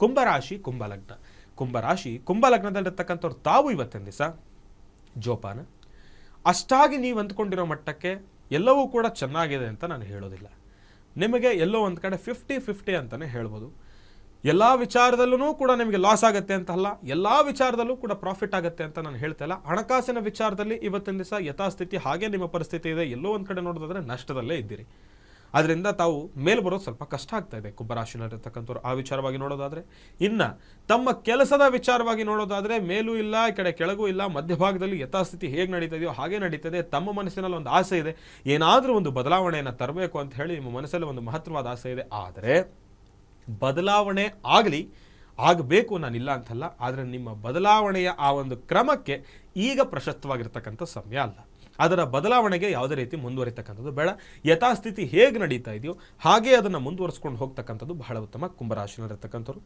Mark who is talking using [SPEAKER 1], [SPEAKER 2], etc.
[SPEAKER 1] ಕುಂಭರಾಶಿ ಕುಂಭಲಗ್ನ. ಕುಂಭರಾಶಿ ಕುಂಭಲಗ್ನದಲ್ಲಿರ್ತಕ್ಕಂಥವ್ರು ತಾವು ಇವತ್ತಿನ ದಿವಸ ಜೋಪಾನ. ಅಷ್ಟಾಗಿ ನೀವು ಅಂದ್ಕೊಂಡಿರೋ ಮಟ್ಟಕ್ಕೆ ಎಲ್ಲವೂ ಕೂಡ ಚೆನ್ನಾಗಿದೆ ಅಂತ ನಾನು ಹೇಳೋದಿಲ್ಲ. ನಿಮಗೆ ಎಲ್ಲೋ ಒಂದು ಕಡೆ 50-50 ಅಂತಲೇ ಹೇಳ್ಬೋದು. ಎಲ್ಲ ವಿಚಾರದಲ್ಲೂ ಕೂಡ ನಿಮಗೆ ಲಾಸ್ ಆಗುತ್ತೆ ಅಂತ ಅಲ್ಲ, ಎಲ್ಲ ವಿಚಾರದಲ್ಲೂ ಕೂಡ ಪ್ರಾಫಿಟ್ ಆಗುತ್ತೆ ಅಂತ ನಾನು ಹೇಳ್ತಾ ಇಲ್ಲ. ಹಣಕಾಸಿನ ವಿಚಾರದಲ್ಲಿ ಇವತ್ತಿನ ದಿವಸ ಯಥಾಸ್ಥಿತಿ ಹಾಗೆ ನಿಮ್ಮ ಪರಿಸ್ಥಿತಿ ಇದೆ. ಎಲ್ಲೋ ಒಂದು ಕಡೆ ನೋಡೋದಾದ್ರೆ ನಷ್ಟದಲ್ಲೇ ಇದ್ದೀರಿ. ಅದರಿಂದ ತಾವು ಮೇಲ್ ಬರೋದು ಸ್ವಲ್ಪ ಕಷ್ಟ ಆಗ್ತಾ ಇದೆ ಕುಂಭರಾಶಿನಲ್ಲಿರ್ತಕ್ಕಂಥವ್ರು ಆ ವಿಚಾರವಾಗಿ ನೋಡೋದಾದರೆ. ಇನ್ನು ತಮ್ಮ ಕೆಲಸದ ವಿಚಾರವಾಗಿ ನೋಡೋದಾದರೆ ಮೇಲೂ ಇಲ್ಲ, ಈ ಕಡೆ ಕೆಳಗೂ ಇಲ್ಲ, ಮಧ್ಯಭಾಗದಲ್ಲಿ ಯಥಾಸ್ಥಿತಿ ಹೇಗೆ ನಡೀತಾ ಇದೆಯೋ ಹಾಗೆ ನಡೀತದೆ. ತಮ್ಮ ಮನಸ್ಸಿನಲ್ಲಿ ಒಂದು ಆಸೆ ಇದೆ, ಏನಾದರೂ ಒಂದು ಬದಲಾವಣೆಯನ್ನು ತರಬೇಕು ಅಂತ ಹೇಳಿ ನಿಮ್ಮ ಮನಸ್ಸಲ್ಲಿ ಒಂದು ಮಹತ್ವವಾದ ಆಸೆ ಇದೆ. ಆದರೆ ಬದಲಾವಣೆ ಆಗಬೇಕು, ನಾನಿಲ್ಲ ಅಂತಲ್ಲ. ಆದರೆ ನಿಮ್ಮ ಬದಲಾವಣೆಯ ಆ ಒಂದು ಕ್ರಮಕ್ಕೆ ಈಗ ಪ್ರಶಸ್ತವಾಗಿರ್ತಕ್ಕಂಥ ಸಮಯ ಅಲ್ಲ. ಅದರ ಬದಲಾವಣೆಗೆ ಯಾವುದೇ ರೀತಿ ಮುಂದುವರಿತಕ್ಕಂಥದ್ದು ಬೇಡ. ಯಥಾಸ್ಥಿತಿ ಹೇಗೆ ನಡೀತಾ ಇದೆಯೋ ಹಾಗೆ ಅದನ್ನು ಮುಂದುವರಿಸ್ಕೊಂಡು ಹೋಗ್ತಕ್ಕಂಥದ್ದು ಬಹಳ ಉತ್ತಮ ಕುಂಭರಾಶಿನಲ್ಲಿರ್ತಕ್ಕಂಥವ್ರು.